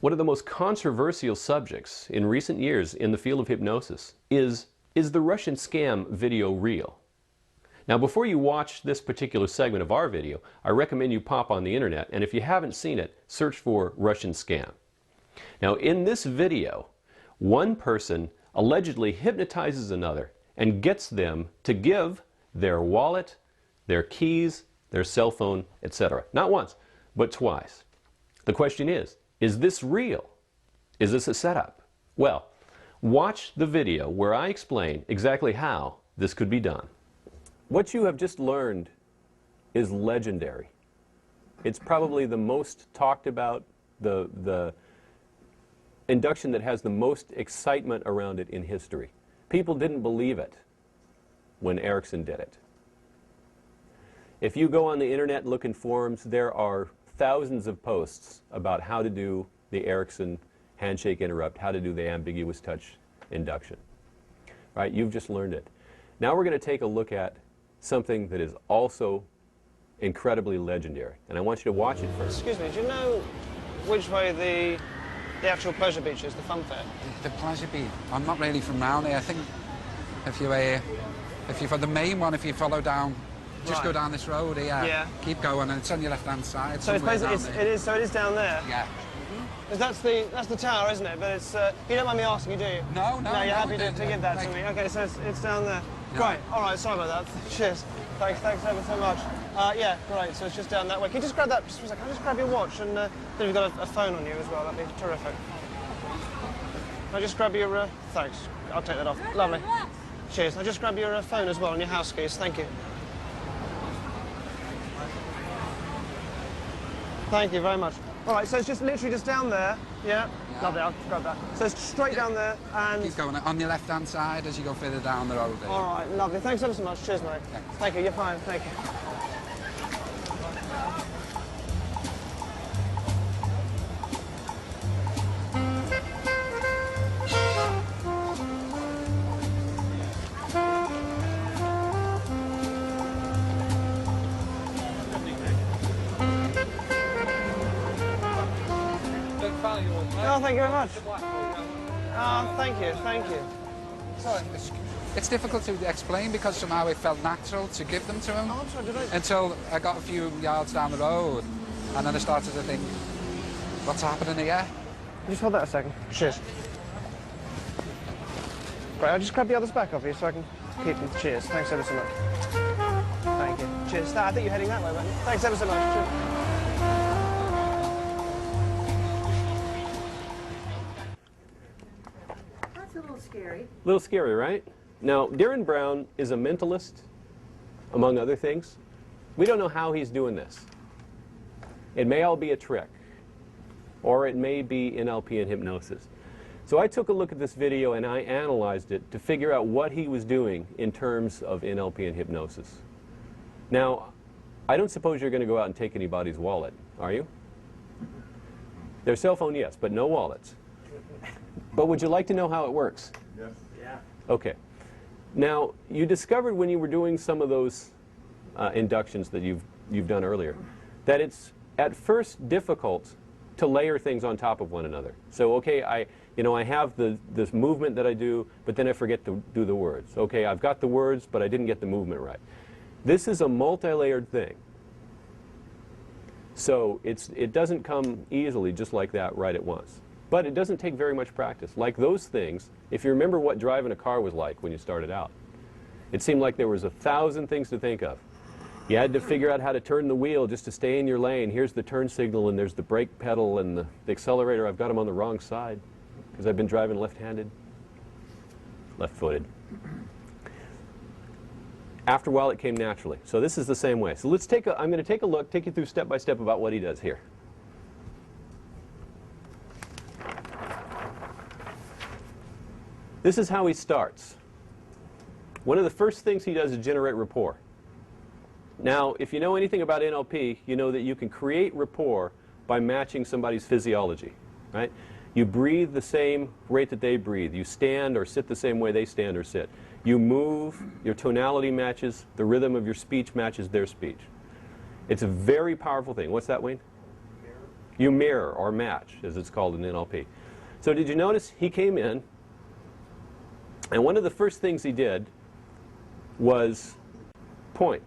One of the most controversial subjects in recent years in the field of hypnosis is the Russian scam video real? Now, before you watch this particular segment of our video, I recommend you pop on the internet, and if you haven't seen it, search for Russian scam. Now, in this video, one person allegedly hypnotizes another and gets them to give their wallet, their keys, their cell phone, etc. Not once, but twice. The question is this real? Is this a setup? Well, watch the video where I explain exactly how this could be done. What you have just learned is legendary. It's probably the most talked about, the induction that has the most excitement around it in history. People didn't believe it when Erickson did it. If you go on the internet and look in forums, there are thousands of posts about how to do the Erickson handshake interrupt, how to do the ambiguous touch induction. Right? You've just learned it. Now we're going to take a look at something that is also incredibly legendary. And I want you to watch it first. Excuse me, do you know which way the actual pleasure beach is, the fun fair? The pleasure beach? I'm not really from around here. I think if you're for the main one, if you follow down, just go down this road here, keep going, and it's on your left-hand side. So it's basically, it is down there? Yeah. Because that's the tower, isn't it? But it's, you don't mind me asking, do you? No. No, you're happy to give that to me. Okay, so it's down there. Yeah. Great, all right, sorry about that. Cheers. Thanks ever so much. Yeah, great, so it's just down that way. Can you just grab that, just for a second? Can I just grab your watch? And then you've got a phone on you as well, that'd be terrific. Can I just grab your, thanks, I'll take that off. Lovely. Cheers. I'll just grab your phone as well and your house keys, thank you. Thank you very much. All right, so it's just literally just down there, yeah? Lovely, I'll grab that. So it's straight down there and... Keep going on your left-hand side as you go further down the road there. All right, lovely. Thanks ever so much. Cheers, mate. Thanks. Thank you, you're fine. Thank you. Oh, thank you very much. Oh, thank you. Sorry. It's difficult to explain because somehow it felt natural to give them to him. Oh, I'm sorry, did I? Until I got a few yards down the road, and then I started to think, what's happening here? Just hold that a second. Cheers. Great, I'll just grab the others back off you so I can keep them. Cheers. Thanks ever so much. Thank you. Cheers. I think you're heading that way, weren't you? Thanks ever so much. Cheers. A little scary. A little scary, right? Now, Derren Brown is a mentalist, among other things. We don't know how he's doing this. It may all be a trick, or it may be NLP and hypnosis. So I took a look at this video and I analyzed it to figure out what he was doing in terms of NLP and hypnosis. Now, I don't suppose you're going to go out and take anybody's wallet, are you? Their cell phone, yes, but no wallets. But would you like to know how it works? Yes. Yeah. Okay. Now, you discovered when you were doing some of those inductions that you've done earlier that it's at first difficult to layer things on top of one another. So, okay, I have this movement that I do, but then I forget to do the words. Okay, I've got the words, but I didn't get the movement right. This is a multi-layered thing. So it doesn't come easily just like that right at once. But it doesn't take very much practice. Like those things, if you remember what driving a car was like when you started out, it seemed like there was 1,000 things to think of. You had to figure out how to turn the wheel just to stay in your lane. Here's the turn signal, and there's the brake pedal, and the accelerator. I've got them on the wrong side because I've been driving left-handed, left-footed. After a while, it came naturally. So this is the same way. So let's I'm going to take a look, take you through step by step about what he does here. This is how he starts. One of the first things he does is generate rapport. Now, if you know anything about NLP, you know that you can create rapport by matching somebody's physiology, right? You breathe the same rate that they breathe. You stand or sit the same way they stand or sit. You move, your tonality matches, the rhythm of your speech matches their speech. It's a very powerful thing. What's that, Wayne? You mirror or match, as it's called in NLP. So did you notice he came in, and one of the first things he did was point.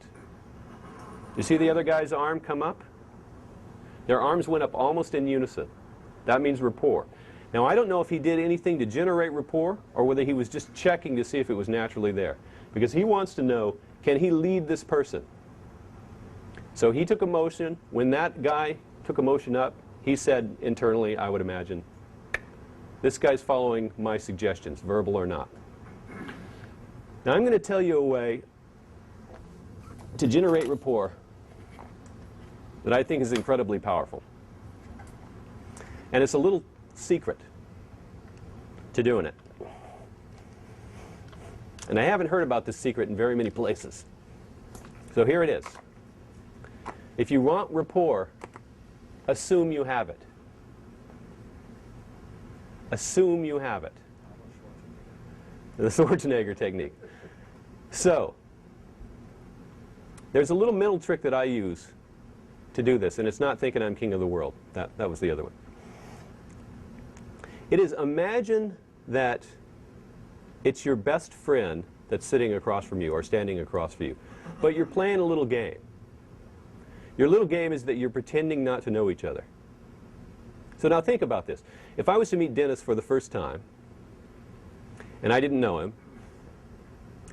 You see the other guy's arm come up? Their arms went up almost in unison. That means rapport. Now, I don't know if he did anything to generate rapport or whether he was just checking to see if it was naturally there. Because he wants to know, can he lead this person? So he took a motion. When that guy took a motion up, he said internally, I would imagine, this guy's following my suggestions, verbal or not. Now, I'm going to tell you a way to generate rapport that I think is incredibly powerful. And it's a little secret to doing it. And I haven't heard about this secret in very many places. So here it is. If you want rapport, assume you have it. Assume you have it. The Schwarzenegger technique. So, there's a little mental trick that I use to do this, and it's not thinking I'm king of the world. That was the other one. It is imagine that it's your best friend that's sitting across from you or standing across from you, but you're playing a little game. Your little game is that you're pretending not to know each other. So now think about this. If I was to meet Dennis for the first time, and I didn't know him,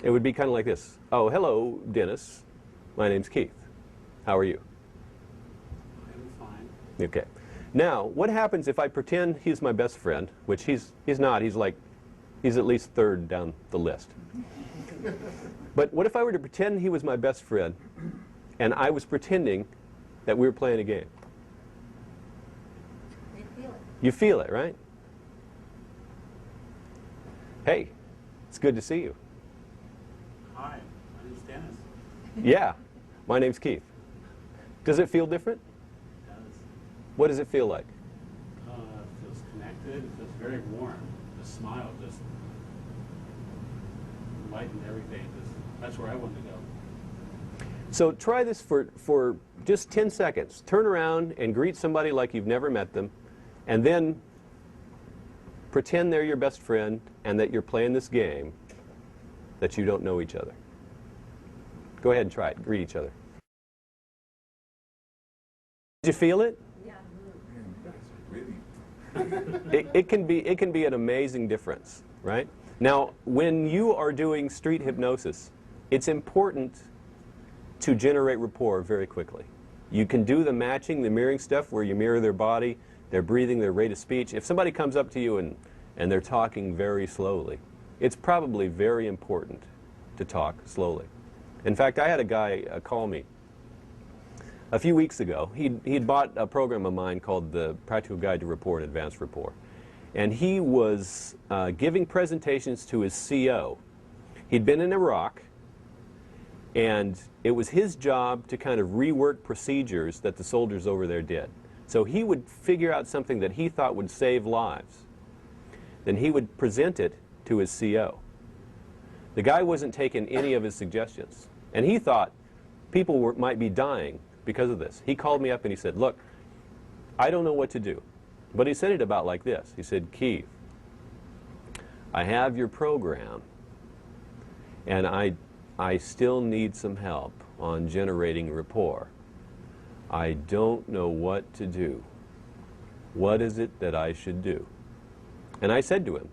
it would be kind of like this. Oh, hello, Dennis. My name's Keith. How are you? I'm fine. Okay. Now, what happens if I pretend he's my best friend, which he's not. He's at least third down the list. But what if I were to pretend he was my best friend, and I was pretending that we were playing a game? You feel it. You feel it, right? Hey, it's good to see you. Hi, my name's Dennis. Yeah, my name's Keith. Does it feel different? It does. What does it feel like? It feels connected. It feels very warm. The smile just lightened everything. That's where I wanted to go. So try this for just 10 seconds. Turn around and greet somebody like you've never met them, and then pretend they're your best friend and that you're playing this game that you don't know each other. Go ahead and try it. Greet each other. Did you feel it? Yeah. It can be an amazing difference, right? Now, when you are doing street hypnosis, it's important to generate rapport very quickly. You can do the matching, the mirroring stuff where you mirror their body, their breathing, their rate of speech. If somebody comes up to you and they're talking very slowly, it's probably very important to talk slowly. In fact, I had a guy call me a few weeks ago. He'd bought a program of mine called the Practical Guide to Rapport and Advanced Rapport. And he was giving presentations to his CO. He'd been in Iraq, and it was his job to kind of rework procedures that the soldiers over there did. So he would figure out something that he thought would save lives. Then he would present it to his CO. The guy wasn't taking any of his suggestions. And he thought people might be dying because of this. He called me up and he said, look, I don't know what to do. But he said it about like this. He said, Keith, I have your program, and I still need some help on generating rapport. I don't know what to do. What is it that I should do? And I said to him,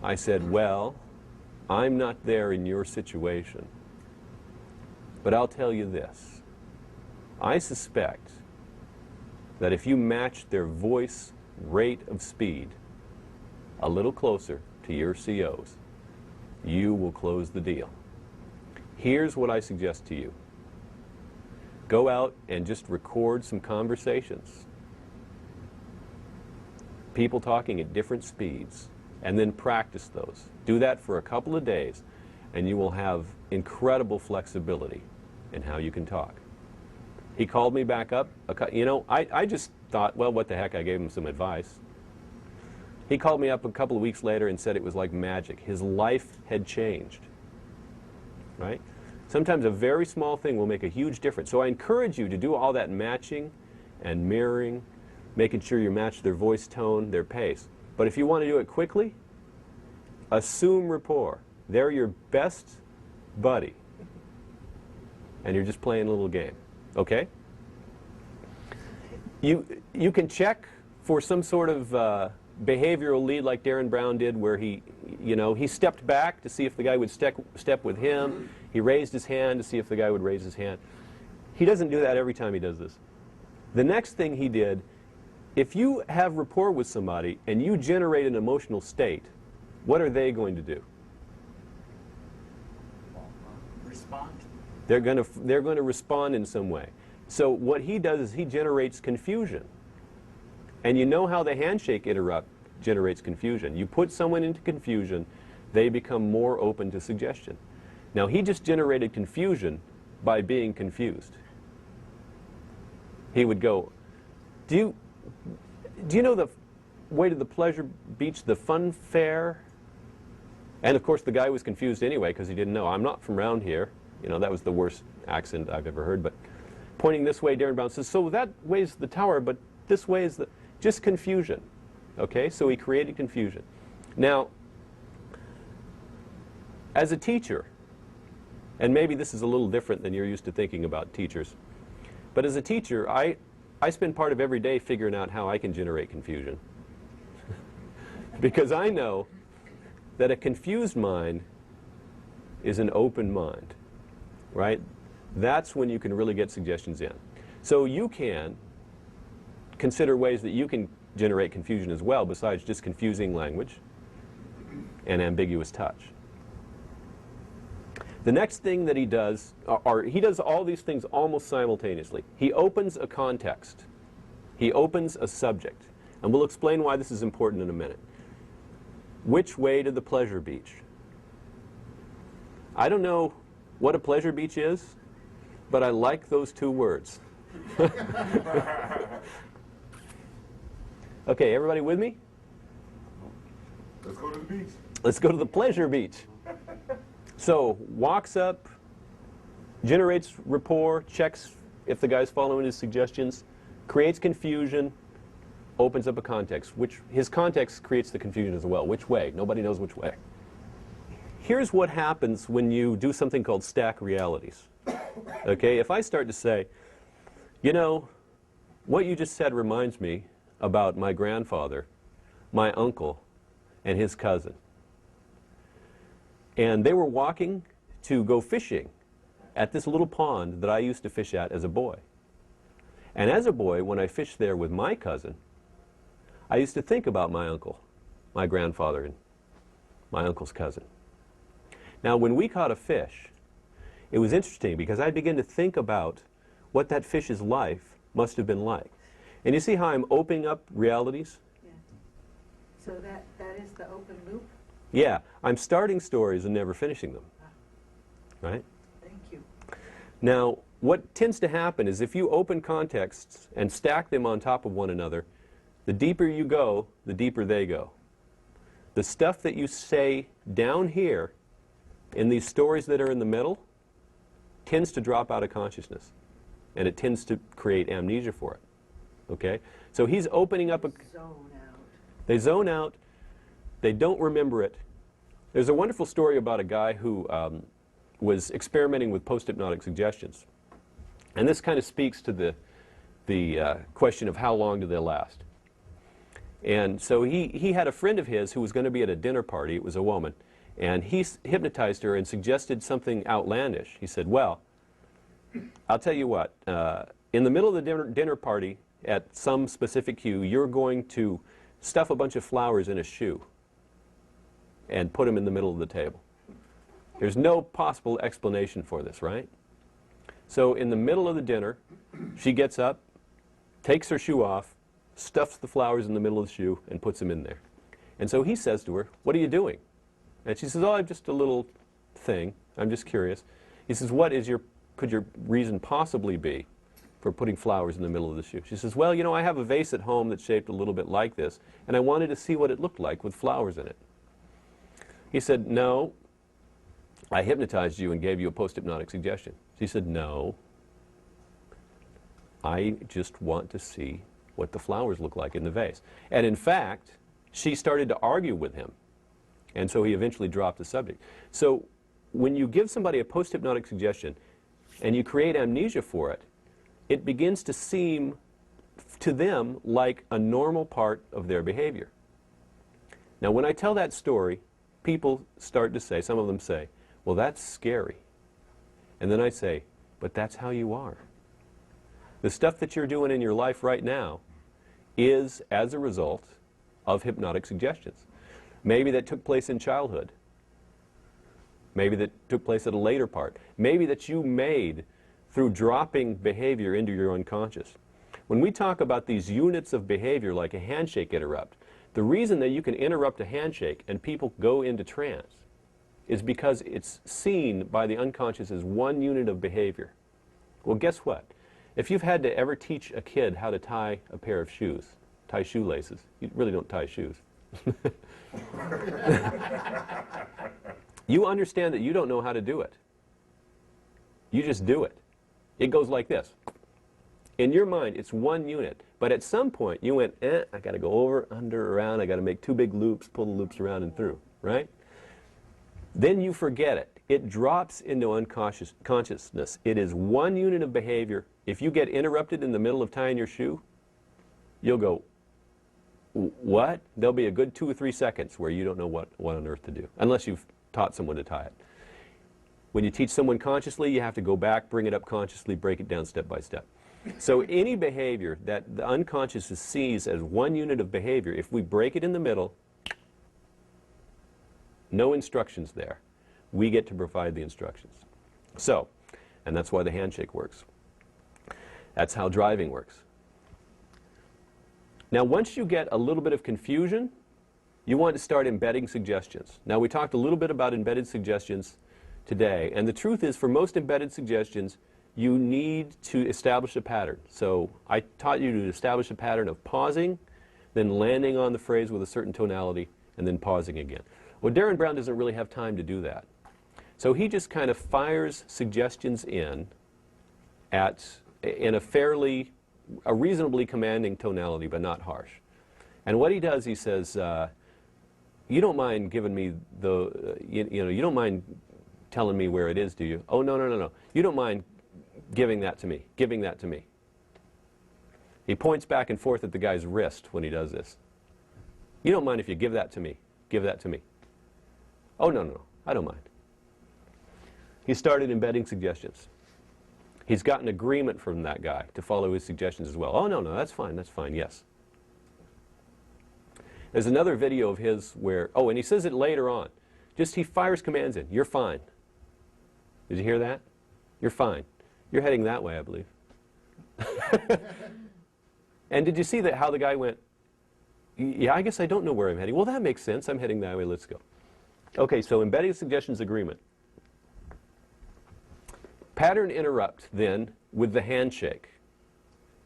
I said, well, I'm not there in your situation, but I'll tell you this. I suspect that if you match their voice rate of speed a little closer to your CO's, you will close the deal. Here's what I suggest to you. Go out and just record some conversations. People talking at different speeds, and then practice those. Do that for a couple of days, and you will have incredible flexibility in how you can talk. He called me back up. I just thought, well, what the heck, I gave him some advice. He called me up a couple of weeks later and said it was like magic. His life had changed, right? Sometimes a very small thing will make a huge difference. So I encourage you to do all that matching and mirroring, making sure you match their voice tone, their pace. But if you want to do it quickly, assume rapport. They're your best buddy. And you're just playing a little game. Okay? You can check for some sort of behavioral lead like Derren Brown did, where he stepped back to see if the guy would step with him. He raised his hand to see if the guy would raise his hand. He doesn't do that every time he does this. The next thing he did, if you have rapport with somebody and you generate an emotional state, what are they going to do? Respond. They're going to respond in some way. So what he does is he generates confusion. And you know how the handshake interrupt generates confusion. You put someone into confusion, they become more open to suggestion. Now he just generated confusion by being confused. He would go, do you know the way to the pleasure beach, the fun fair? And of course the guy was confused anyway because he didn't know. I'm not from around here. You know, that was the worst accent I've ever heard. But pointing this way, Derren Brown says, so that way's the tower, but this way is the... Just confusion. Okay, so he created confusion. Now, as a teacher, and maybe this is a little different than you're used to thinking about teachers, but as a teacher, I spend part of every day figuring out how I can generate confusion. Because I know that a confused mind is an open mind, right? That's when you can really get suggestions in. So you can consider ways that you can generate confusion as well, besides just confusing language and ambiguous touch. The next thing that he does, or he does all these things almost simultaneously. He opens a context. He opens a subject. And we'll explain why this is important in a minute. Which way to the pleasure beach? I don't know what a pleasure beach is, but I like those two words. Okay, everybody with me? Let's go to the beach. Let's go to the pleasure beach. So, walks up, generates rapport, checks if the guy's following his suggestions, creates confusion, opens up a context. His context creates the confusion as well. Which way? Nobody knows which way. Here's what happens when you do something called stack realities. Okay, if I start to say, you know, what you just said reminds me about my grandfather, my uncle, and his cousin. And they were walking to go fishing at this little pond that I used to fish at as a boy. And as a boy, when I fished there with my cousin, I used to think about my uncle, my grandfather, and my uncle's cousin. Now, when we caught a fish, it was interesting because I began to think about what that fish's life must have been like. And you see how I'm opening up realities? Yeah. So that is the open loop? Yeah. I'm starting stories and never finishing them. Right? Thank you. Now, what tends to happen is if you open contexts and stack them on top of one another, the deeper you go, the deeper they go. The stuff that you say down here in these stories that are in the middle tends to drop out of consciousness. And it tends to create amnesia for it. Okay? So he's opening up a... Zone out. They zone out. They don't remember it. There's a wonderful story about a guy who was experimenting with post-hypnotic suggestions. And this kind of speaks to the question of how long do they last. And so he had a friend of his who was going to be at a dinner party. It was a woman. And he hypnotized her and suggested something outlandish. He said, well, I'll tell you what. In the middle of the dinner party, at some specific cue, you're going to stuff a bunch of flowers in a shoe and put them in the middle of the table. There's no possible explanation for this, right? So in the middle of the dinner, she gets up, takes her shoe off, stuffs the flowers in the middle of the shoe, and puts them in there. And so he says to her, what are you doing? And she says, oh, I'm just a little thing. I'm just curious. He says, could your reason possibly be for putting flowers in the middle of the shoe? She says, well, you know, I have a vase at home that's shaped a little bit like this, and I wanted to see what it looked like with flowers in it. He said, no, I hypnotized you and gave you a post-hypnotic suggestion. She said, no, I just want to see what the flowers look like in the vase. And in fact, she started to argue with him. And so he eventually dropped the subject. So when you give somebody a post-hypnotic suggestion and you create amnesia for it, it begins to seem to them like a normal part of their behavior. Now when I tell that story, people start to say, some of them say, well, that's scary. And then I say, but that's how you are. The stuff that you're doing in your life right now is as a result of hypnotic suggestions. Maybe that took place in childhood. Maybe that took place at a later part. Maybe that you made through dropping behavior into your unconscious. When we talk about these units of behavior like a handshake interrupt, the reason that you can interrupt a handshake and people go into trance is because it's seen by the unconscious as one unit of behavior. Well, guess what? If you've had to ever teach a kid how to tie a pair of shoes, tie shoelaces, you really don't tie shoes. You understand that you don't know how to do it. You just do it. It goes like this. In your mind, it's one unit. But at some point, you went, I got to go over, under, around. I got to make two big loops, pull the loops around and through, right? Then you forget it. It drops into unconscious consciousness. It is one unit of behavior. If you get interrupted in the middle of tying your shoe, you'll go, what? There'll be a good 2 or 3 seconds where you don't know what on earth to do, unless you've taught someone to tie it. When you teach someone consciously, you have to go back, bring it up consciously, break it down step by step. So any behavior that the unconscious sees as one unit of behavior, if we break it in the middle, no instructions there. We get to provide the instructions. So, and that's why the handshake works. That's how driving works. Now, once you get a little bit of confusion, you want to start embedding suggestions. Now, we talked a little bit about embedded suggestions today, and the truth is, for most embedded suggestions, you need to establish a pattern. So I taught you to establish a pattern of pausing, then landing on the phrase with a certain tonality, and then pausing again. Well, Derren Brown doesn't really have time to do that. So he just kind of fires suggestions in a reasonably commanding tonality, but not harsh. And what he does, he says, you don't mind giving me the, you don't mind telling me where it is, do you? Oh, no, no, no, no. You don't mind giving that to me. He points back and forth at the guy's wrist when he does this. You don't mind if you give that to me. Give that to me. Oh, no, no, no. I don't mind. He started embedding suggestions. He's gotten agreement from that guy to follow his suggestions as well. Oh, no, no, that's fine, yes. There's another video of his where, oh, and he says it later on. Just he fires commands in. You're fine. Did you hear that? You're fine. You're heading that way, I believe. And did you see that how the guy went, yeah, I guess I don't know where I'm heading. Well, that makes sense. I'm heading that way. Let's go. Okay, so embedding suggestions agreement. Pattern interrupt, then, with the handshake.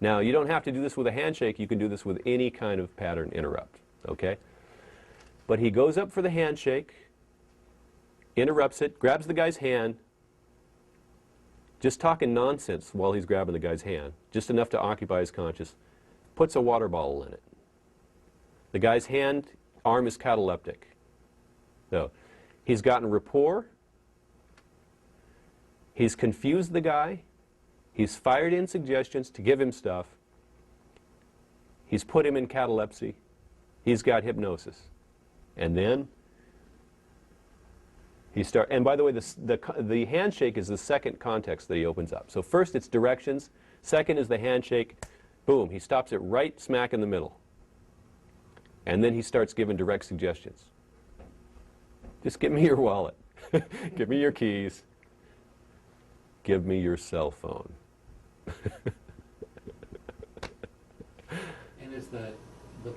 Now, you don't have to do this with a handshake. You can do this with any kind of pattern interrupt, okay? But he goes up for the handshake, interrupts it, grabs the guy's hand, just talking nonsense while he's grabbing the guy's hand, just enough to occupy his conscious, puts a water bottle in it. The guy's arm is cataleptic. So, he's gotten rapport, he's confused the guy, he's fired in suggestions to give him stuff, he's put him in catalepsy, he's got hypnosis. And then and by the way, the handshake is the second context that he opens up. So first it's directions, second is the handshake, boom, he stops it right smack in the middle. And then he starts giving direct suggestions. Just give me your wallet, give me your keys, give me your cell phone. And is the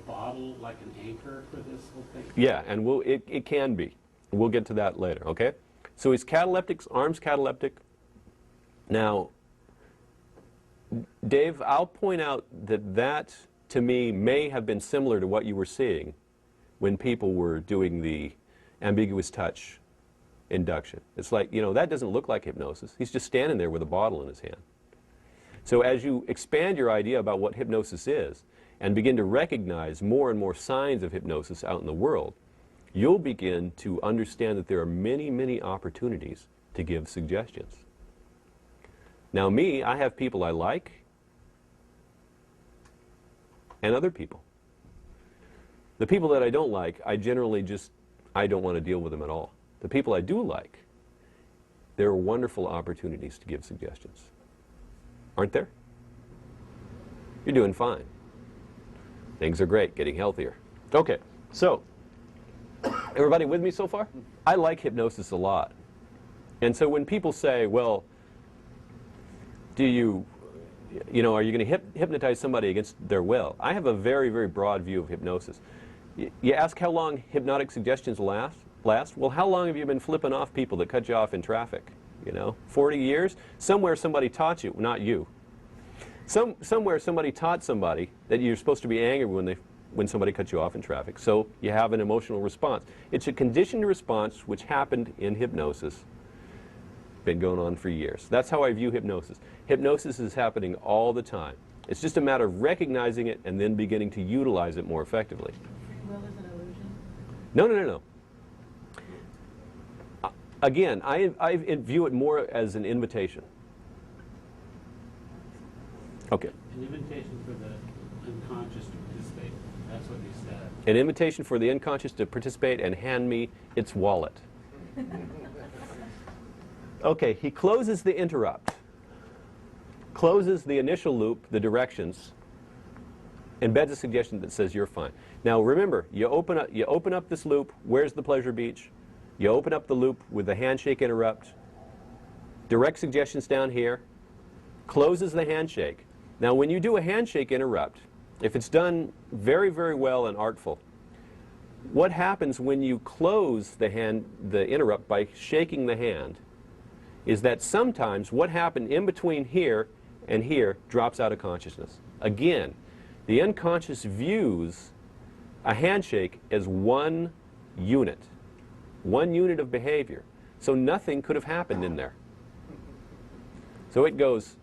bottle like an anchor for this whole thing? Yeah, and it can be. We'll get to that later, okay? So he's cataleptic, arm's cataleptic. Now, Dave, I'll point out that to me, may have been similar to what you were seeing when people were doing the ambiguous touch induction. It's like, that doesn't look like hypnosis. He's just standing there with a bottle in his hand. So as you expand your idea about what hypnosis is and begin to recognize more and more signs of hypnosis out in the world, you'll begin to understand that there are many, many opportunities to give suggestions. Now me, I have people I like and other people. The people that I don't like, I generally just, I don't want to deal with them at all. The people I do like, there are wonderful opportunities to give suggestions. Aren't there? You're doing fine. Things are great, getting healthier. Okay, so, everybody with me so far? I like hypnosis a lot. And so when people say, well, are you going to hypnotize somebody against their will? I have a very, very broad view of hypnosis. You ask how long hypnotic suggestions last? Well, how long have you been flipping off people that cut you off in traffic? 40 years? Somewhere somebody taught you, not you. Somewhere somebody taught somebody that you're supposed to be angry when somebody cuts you off in traffic. So you have an emotional response. It's a conditioned response which happened in hypnosis. Been going on for years. That's how I view hypnosis. Hypnosis is happening all the time. It's just a matter of recognizing it and then beginning to utilize it more effectively. Will is an illusion? No. Again, I view it more as an invitation. Okay. An invitation for the unconscious to participate. That's what you said. An invitation for the unconscious to participate and hand me its wallet. Okay, he closes the interrupt, closes the initial loop, the directions, embeds a suggestion that says you're fine. Now remember, you open up this loop, where's the pleasure beach? You open up the loop with the handshake interrupt, direct suggestions down here, closes the handshake. Now when you do a handshake interrupt, if it's done very, very well and artful, what happens when you close the interrupt by shaking the hand is that sometimes what happened in between here and here drops out of consciousness. Again, the unconscious views a handshake as one unit of behavior. So nothing could have happened in there. So it goes,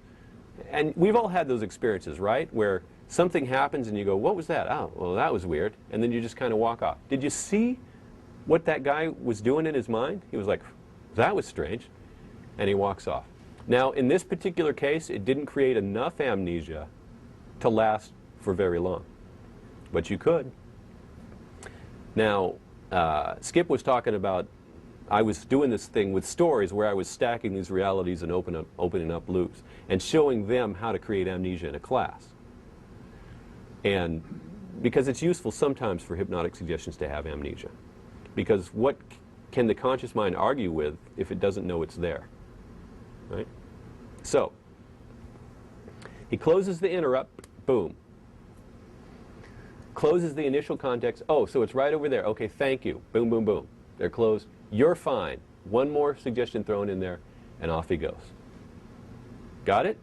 and we've all had those experiences, right? Where something happens and you go, what was that? Oh, well, that was weird. And then you just kind of walk off. Did you see what that guy was doing in his mind? He was like, that was strange. And he walks off. Now, in this particular case, it didn't create enough amnesia to last for very long. But you could. Now, Skip was talking about, I was doing this thing with stories where I was stacking these realities and opening up loops and showing them how to create amnesia in a class. And because it's useful sometimes for hypnotic suggestions to have amnesia. Because what can the conscious mind argue with if it doesn't know it's there? Right? So, he closes the interrupt, boom. Closes the initial context, oh, so it's right over there, okay, thank you, boom, boom, boom. They're closed, you're fine. One more suggestion thrown in there, and off he goes. Got it?